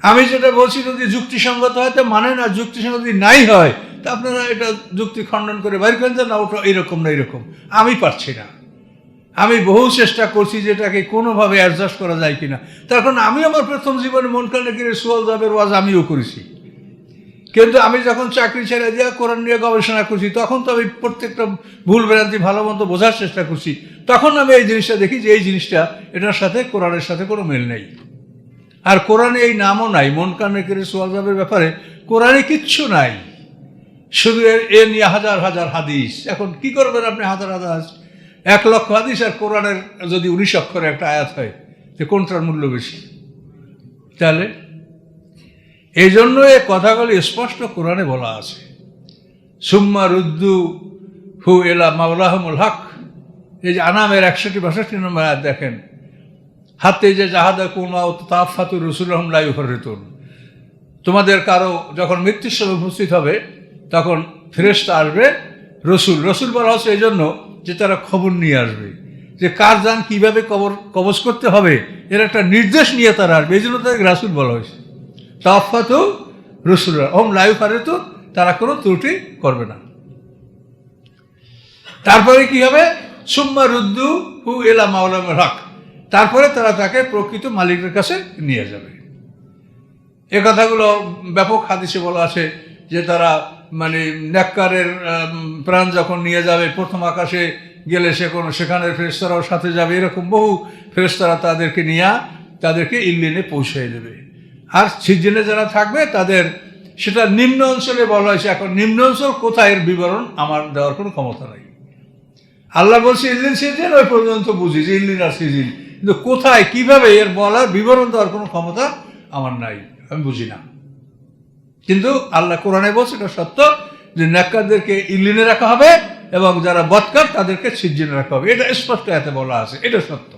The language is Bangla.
আমি যেটা বলছি যদি যুক্তিসঙ্গত হয় তো মানে না, যুক্তিসঙ্গত যদি নাই হয় তা আপনারা এটা যুক্তি খণ্ডন করে বাইর করেন যে না ওটা এরকম না এরকম। আমি পারছি না, আমি বহু চেষ্টা করছি যেটাকে কোনোভাবে অ্যাডজাস্ট করা যায় কিনা। তার কারণ আমি আমার প্রথম জীবনে মন কানে কিনে সুয়াল জাবের ওয়াজ আমিও করেছি, কিন্তু আমি যখন চাকরি ছেড়ে দিয়ে কোরআন নিয়ে গবেষণা করছি তখন তো আমি প্রত্যেকটা ভুল ভ্রান্তি ভালো মন্দ বোঝার চেষ্টা করছি। তখন আমি এই জিনিসটা দেখি যে এই জিনিসটা এটার সাথে কোরআনের সাথে কোনো মিল নেই। আর কোরআনে এই নামও নাই, মন কানে কিনে সুয়াল জাবের ব্যাপারে কোরআনে কিচ্ছু নাই, শুধু এ নিয়ে হাজার হাজার হাদিস। এখন কি করবেন আপনি হাজার হাজার হাদিস, 1,00,000 হাদিস আর কোরআনের যদি 19 অক্ষরে একটা আয়াত হয় যে কোনটার মূল্য বেশি? তাহলে এই জন্য এই কথাগুলি স্পষ্ট কোরআনে বলা আছে, সুম্মা রুদ্দু হু এলা মাওলাহুমুল হক। এই যে আনামের 61-62 নম্বর আয়াত দেখেন, হাতে যে জাহাদা কুমা ও তাফাতু রসুলহম লা ইউফাররিতুন। তোমাদের কারো যখন মৃত্যুর সময় উপস্থিত হবে তখন ফেরেশতা আসবে, রসুল বলা হচ্ছে এই জন্য যে তারা খবর নিয়ে আসবে যে কার জান কীভাবে কবজ করতে হবে, এর একটা নির্দেশ নিয়ে তারা আসবে, এই জন্য তাদের রাসূল বলা হয়েছে। তাফাতু রসুলরা ওম লা ইউফাররিতুন, তারা কোনো ত্রুটি করবে না। তারপরে কি হবে? সুম্মা রুদ্দু হু এলা মাওলাহুমুল হক, তারপরে তারা তাকে প্রকৃত মালিকের কাছে নিয়ে যাবে। এ কথাগুলো ব্যাপক হাদিসে বলা আছে যে তারা মানে নেককারের প্রাণ যখন নিয়ে যাবে প্রথম আকাশে গেলে সেখানের ফেরেশতারাও সাথে যাবে, এরকম বহু ফেরেশতারা তাদেরকে নিয়ে তাদেরকে ইল্লিনে পৌঁছে দেবে। আর সিজিনে যারা থাকবে তাদের সেটা নিম্ন অঞ্চলে বলা হয়েছে। এখন নিম্ন অঞ্চল কোথায় এর বিবরণ আমার দেওয়ার কোনো ক্ষমতা নাই। আল্লাহ বলছে ইল্লিন সিজিন, ওই পর্যন্ত বুঝি যে ইল্লিন আর সিজিন, কিন্তু কোথায় কিভাবে এর বলার বিবরণ দেওয়ার কোনো ক্ষমতা আমার নাই, আমি বুঝি না। কিন্তু আল্লাহ কোরআনে বলছে এটা সত্য যে নেককারদেরকে ইল্লিনে রাখা হবে এবং যারা বদকার তাদেরকে সিজিনে রাখা হবে, এটা স্পষ্ট এতে বলা আছে, এটা সত্য।